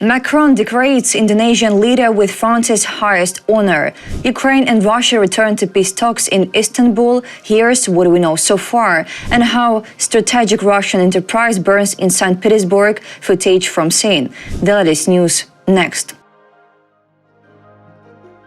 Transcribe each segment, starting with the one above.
Macron decorates Indonesian leader with France's highest honor. Ukraine and Russia return to peace talks in Istanbul. Here's what we know so far, and how strategic Russian enterprise burns in St. Petersburg. Footage from scene. The latest news next.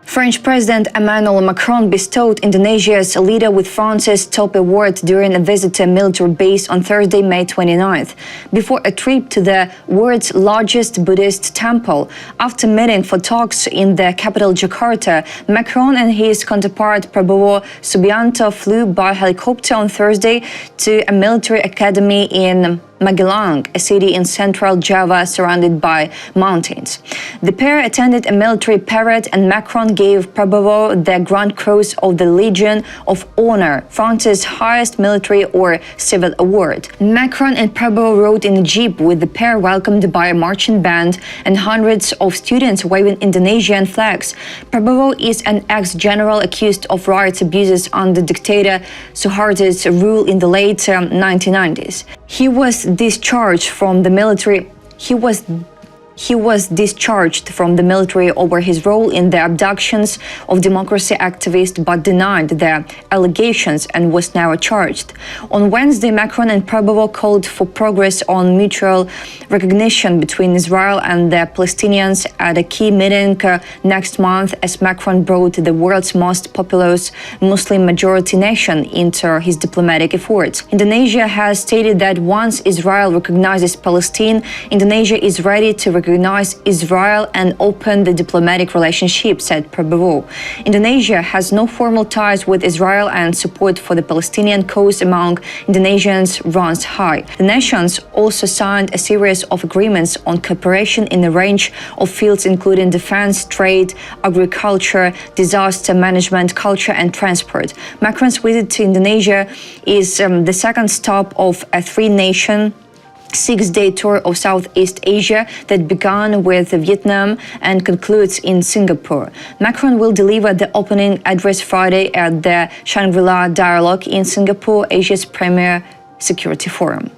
French President Emmanuel Macron bestowed Indonesia's leader with France's top award during a visit to a military base on Thursday, May 29th, before a trip to the world's largest Buddhist temple. After meeting for talks in the capital Jakarta, Macron and his counterpart Prabowo Subianto flew by helicopter on Thursday to a military academy in Magelang, a city in central Java surrounded by mountains. The pair attended a military parade, and Macron gave Prabowo the Grand Cross of the Legion of Honor, France's highest military or civil award. Macron and Prabowo rode in a jeep, with the pair welcomed by a marching band and hundreds of students waving Indonesian flags. Prabowo is an ex-general accused of rights abuses under dictator Suharto's rule in the late 1990s. He was discharged from the military. He was discharged from the military over his role in the abductions of democracy activists, but denied the allegations and was never charged. On Wednesday, Macron and Prabowo called for progress on mutual recognition between Israel and the Palestinians at a key meeting next month, as Macron brought the world's most populous Muslim-majority nation into his diplomatic efforts. Indonesia has stated that once Israel recognizes Palestine, Indonesia is ready to recognize Israel and open the diplomatic relationship, said Prabowo. Indonesia has no formal ties with Israel, and support for the Palestinian cause among Indonesians runs high. The nations also signed a series of agreements on cooperation in a range of fields, including defense, trade, agriculture, disaster management, culture and transport. Macron's visit to Indonesia is the second stop of a three-nation six-day tour of Southeast Asia that began with Vietnam and concludes in Singapore. Macron will deliver the opening address Friday at the Shangri-La Dialogue in Singapore, Asia's premier security forum.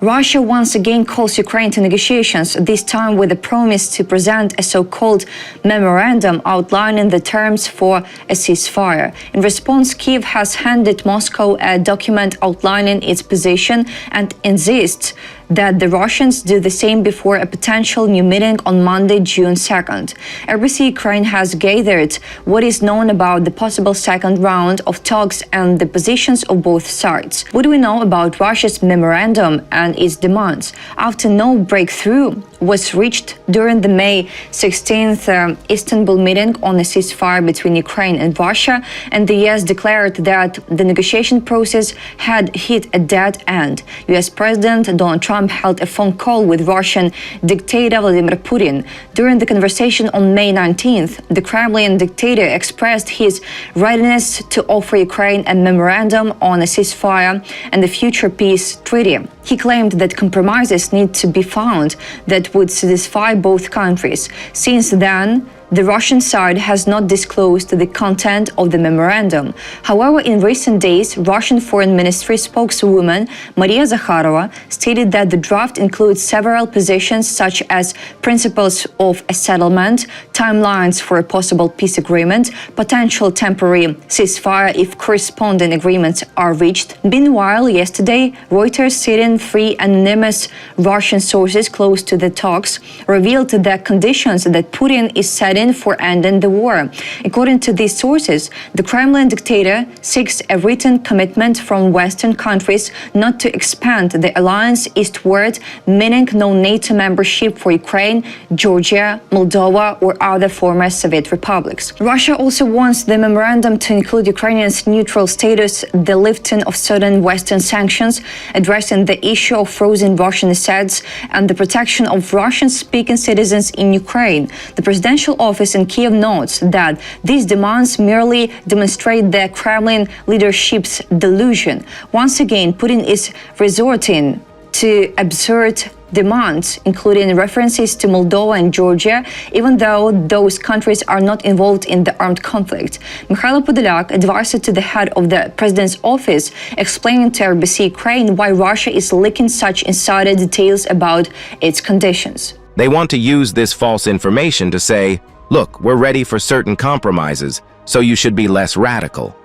Russia once again calls Ukraine to negotiations, this time with a promise to present a so-called memorandum outlining the terms for a ceasefire. In response, Kyiv has handed Moscow a document outlining its position and insists that the Russians do the same before a potential new meeting on Monday, June 2nd. RBC Ukraine has gathered what is known about the possible second round of talks and the positions of both sides. What do we know about Russia's memorandum and its demands? After no breakthrough was reached during the May 16th Istanbul meeting on a ceasefire between Ukraine and Russia, and the US declared that the negotiation process had hit a dead end, US President Donald Trump held a phone call with Russian dictator Vladimir Putin. During the conversation on May 19th, the Kremlin dictator expressed his readiness to offer Ukraine a memorandum on a ceasefire and a future peace treaty. He claimed that compromises need to be found that would satisfy both countries. Since then, the Russian side has not disclosed the content of the memorandum. However, in recent days, Russian Foreign Ministry spokeswoman Maria Zakharova stated that the draft includes several positions such as principles of a settlement, timelines for a possible peace agreement, potential temporary ceasefire if corresponding agreements are reached. Meanwhile, yesterday, Reuters, citing three anonymous Russian sources close to the talks, revealed the conditions that Putin is setting for ending the war. According to these sources, the Kremlin dictator seeks a written commitment from Western countries not to expand the alliance eastward, meaning no NATO membership for Ukraine, Georgia, Moldova, or other former Soviet republics. Russia also wants the memorandum to include Ukrainians' neutral status, the lifting of certain Western sanctions, addressing the issue of frozen Russian assets, and the protection of Russian-speaking citizens in Ukraine. The presidential office in Kyiv notes that these demands merely demonstrate the Kremlin leadership's delusion. Once again, Putin is resorting to absurd demands, including references to Moldova and Georgia, even though those countries are not involved in the armed conflict. Mikhailo Podolyak, advisor to the head of the president's office, explained to RBC Ukraine why Russia is leaking such insider details about its conditions. They want to use this false information to say, look, we're ready for certain compromises, so you should be less radical.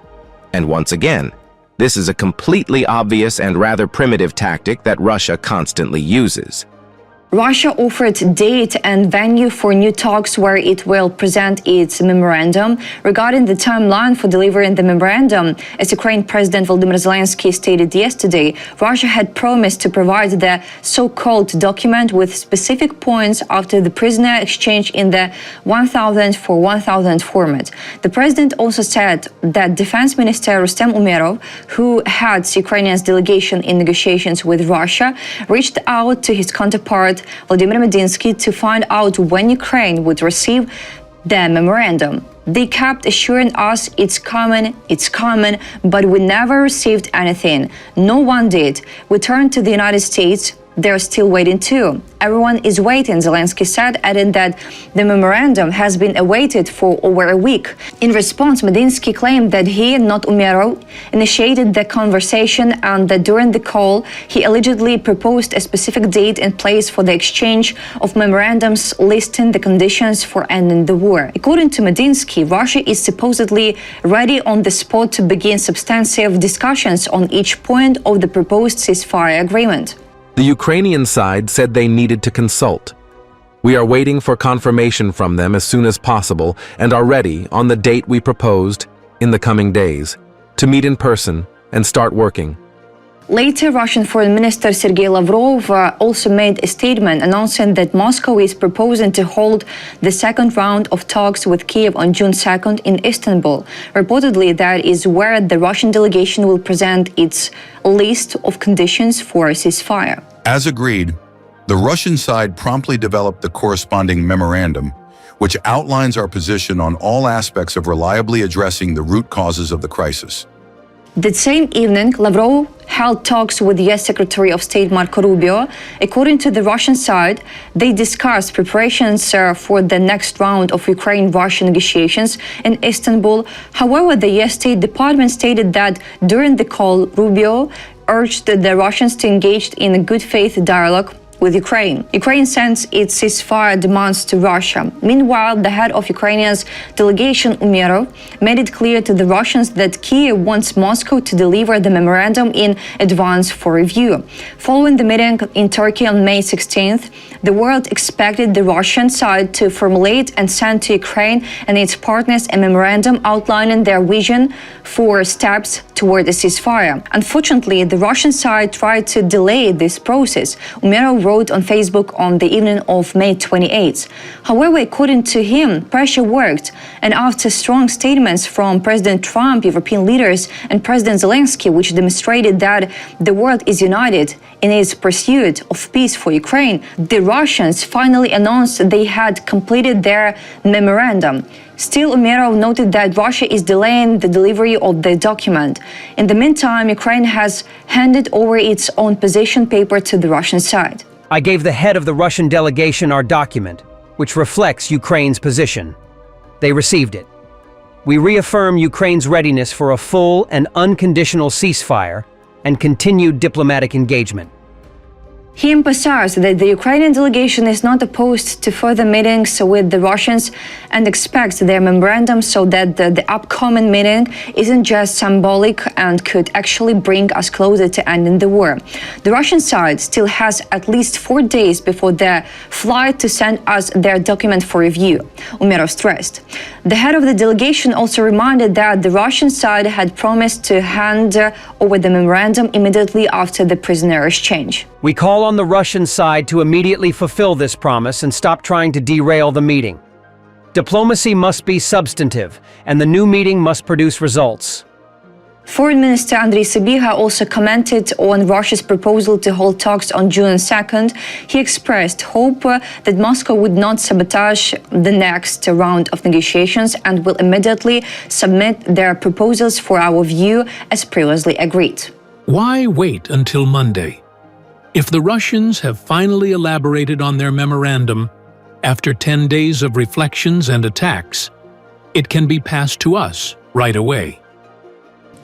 And once again, this is a completely obvious and rather primitive tactic that Russia constantly uses. Russia offered date and venue for new talks where it will present its memorandum. Regarding the timeline for delivering the memorandum, as Ukraine President Volodymyr Zelensky stated yesterday, Russia had promised to provide the so-called document with specific points after the prisoner exchange in the 1,000 for 1,000 format. The president also said that Defense Minister Rustem Umerov, who heads Ukrainian's delegation in negotiations with Russia, reached out to his counterpart Vladimir Medinsky to find out when Ukraine would receive the memorandum. They kept assuring us it's coming, but we never received anything. No one did. We turned to the United States. They're still waiting too. Everyone is waiting, Zelensky said, adding that the memorandum has been awaited for over a week. In response, Medinsky claimed that he, not Umerov, initiated the conversation and that during the call, he allegedly proposed a specific date and place for the exchange of memorandums listing the conditions for ending the war. According to Medinsky, Russia is supposedly ready on the spot to begin substantive discussions on each point of the proposed ceasefire agreement. The Ukrainian side said they needed to consult. We are waiting for confirmation from them as soon as possible and are ready on the date we proposed in the coming days to meet in person and start working. Later, Russian Foreign Minister Sergei Lavrov also made a statement announcing that Moscow is proposing to hold the second round of talks with Kyiv on June 2nd in Istanbul. Reportedly, that is where the Russian delegation will present its list of conditions for a ceasefire. As agreed, the Russian side promptly developed the corresponding memorandum, which outlines our position on all aspects of reliably addressing the root causes of the crisis. That same evening, Lavrov held talks with U.S. Secretary of State Marco Rubio. According to the Russian side, they discussed preparations for the next round of Ukraine-Russia negotiations in Istanbul. However, the U.S. State Department stated that during the call, Rubio urged the Russians to engage in a good faith dialogue with Ukraine. Ukraine sends its ceasefire demands to Russia. Meanwhile, the head of Ukrainian's delegation, Umerov, made it clear to the Russians that Kyiv wants Moscow to deliver the memorandum in advance for review. Following the meeting in Turkey on May 16th, the world expected the Russian side to formulate and send to Ukraine and its partners a memorandum outlining their vision for steps toward a ceasefire. Unfortunately, the Russian side tried to delay this process. Umerov wrote on Facebook on the evening of May 28th. However, according to him, pressure worked, and after strong statements from President Trump, European leaders, and President Zelensky, which demonstrated that the world is united in its pursuit of peace for Ukraine, the Russians finally announced they had completed their memorandum. Still, Umerov noted that Russia is delaying the delivery of the document. In the meantime, Ukraine has handed over its own position paper to the Russian side. I gave the head of the Russian delegation our document, which reflects Ukraine's position. They received it. We reaffirm Ukraine's readiness for a full and unconditional ceasefire and continued diplomatic engagement. He emphasized that the Ukrainian delegation is not opposed to further meetings with the Russians and expects their memorandum so that the upcoming meeting isn't just symbolic and could actually bring us closer to ending the war. The Russian side still has at least 4 days before their flight to send us their document for review, Umerov stressed. The head of the delegation also reminded that the Russian side had promised to hand over the memorandum immediately after the prisoner exchange. We call on the Russian side to immediately fulfill this promise and stop trying to derail the meeting. Diplomacy must be substantive, and the new meeting must produce results. Foreign Minister Andriy Sybiha also commented on Russia's proposal to hold talks on June 2nd. He expressed hope that Moscow would not sabotage the next round of negotiations and will immediately submit their proposals for our view as previously agreed. Why wait until Monday? If the Russians have finally elaborated on their memorandum after 10 days of reflections and attacks, it can be passed to us right away.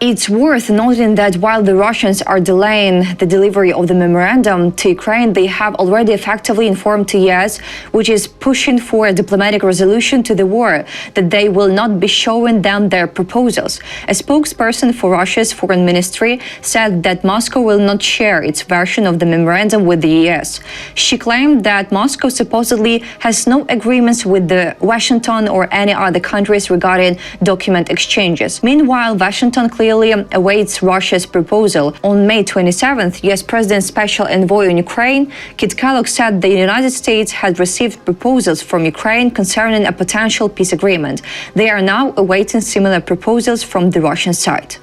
It's worth noting that while the Russians are delaying the delivery of the memorandum to Ukraine, they have already effectively informed the US, which is pushing for a diplomatic resolution to the war, that they will not be showing them their proposals. A spokesperson for Russia's foreign ministry said that Moscow will not share its version of the memorandum with the US. She claimed that Moscow supposedly has no agreements with the Washington or any other countries regarding document exchanges. Meanwhile, Washington clearly awaits Russia's proposal. On May 27th, US President's Special Envoy on Ukraine, Kit Kellogg, said the United States had received proposals from Ukraine concerning a potential peace agreement. They are now awaiting similar proposals from the Russian side.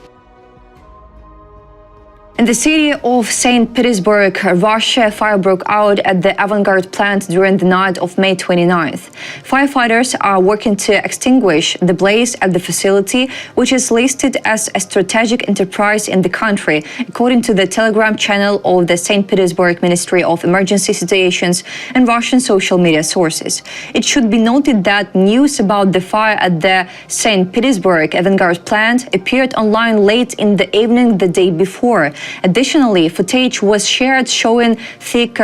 In the city of St. Petersburg, Russia, fire broke out at the Avangard plant during the night of May 29th. Firefighters are working to extinguish the blaze at the facility, which is listed as a strategic enterprise in the country, according to the Telegram channel of the St. Petersburg Ministry of Emergency Situations and Russian social media sources. It should be noted that news about the fire at the St. Petersburg Avangard plant appeared online late in the evening the day before. Additionally, footage was shared showing thick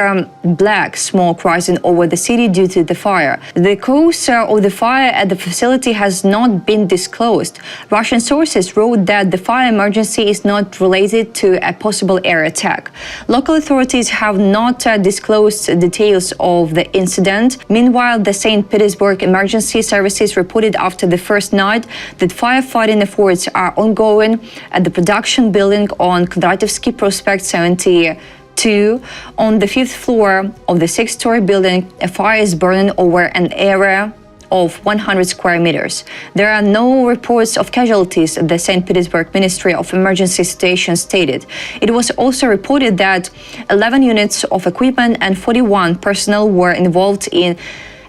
black smoke rising over the city due to the fire. The cause of the fire at the facility has not been disclosed. Russian sources wrote that the fire emergency is not related to a possible air attack. Local authorities have not disclosed details of the incident. Meanwhile, the St. Petersburg Emergency Services reported after the first night that firefighting efforts are ongoing at the production building on Kondratyevsky Prospect 72. On the 5th floor of the 6-story building, a fire is burning over an area of 100 square meters. There are no reports of casualties, the St. Petersburg Ministry of Emergency Situations stated. It was also reported that 11 units of equipment and 41 personnel were involved in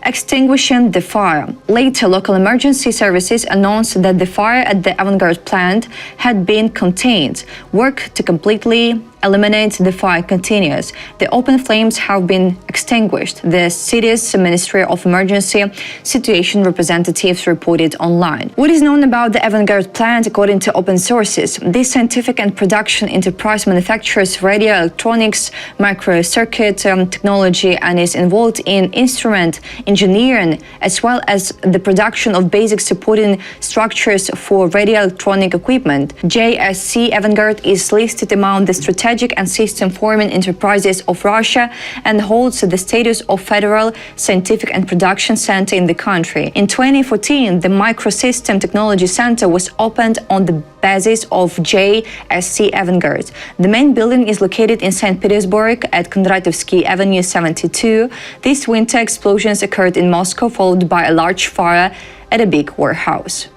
extinguishing the fire. Later, local emergency services announced that the fire at the Avangard plant had been contained. Work to completely eliminate the fire continues. The open flames have been extinguished, the city's Ministry of Emergency Situation representatives reported online. What is known about the Avangard plant according to open sources? This scientific and production enterprise manufactures radio electronics, microcircuit technology, and is involved in instrument engineering as well as the production of basic supporting structures for radio electronic equipment. JSC Avangard is listed among the strategic and system-forming enterprises of Russia and holds the status of federal scientific and production center in the country. In 2014, the Microsystem Technology Center was opened on the basis of JSC Avangard. The main building is located in St. Petersburg at Kondratyevsky Avenue 72. These winter explosions occurred in Moscow, followed by a large fire at a big warehouse.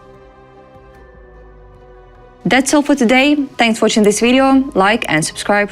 That's all for today. Thanks for watching this video. Like and subscribe.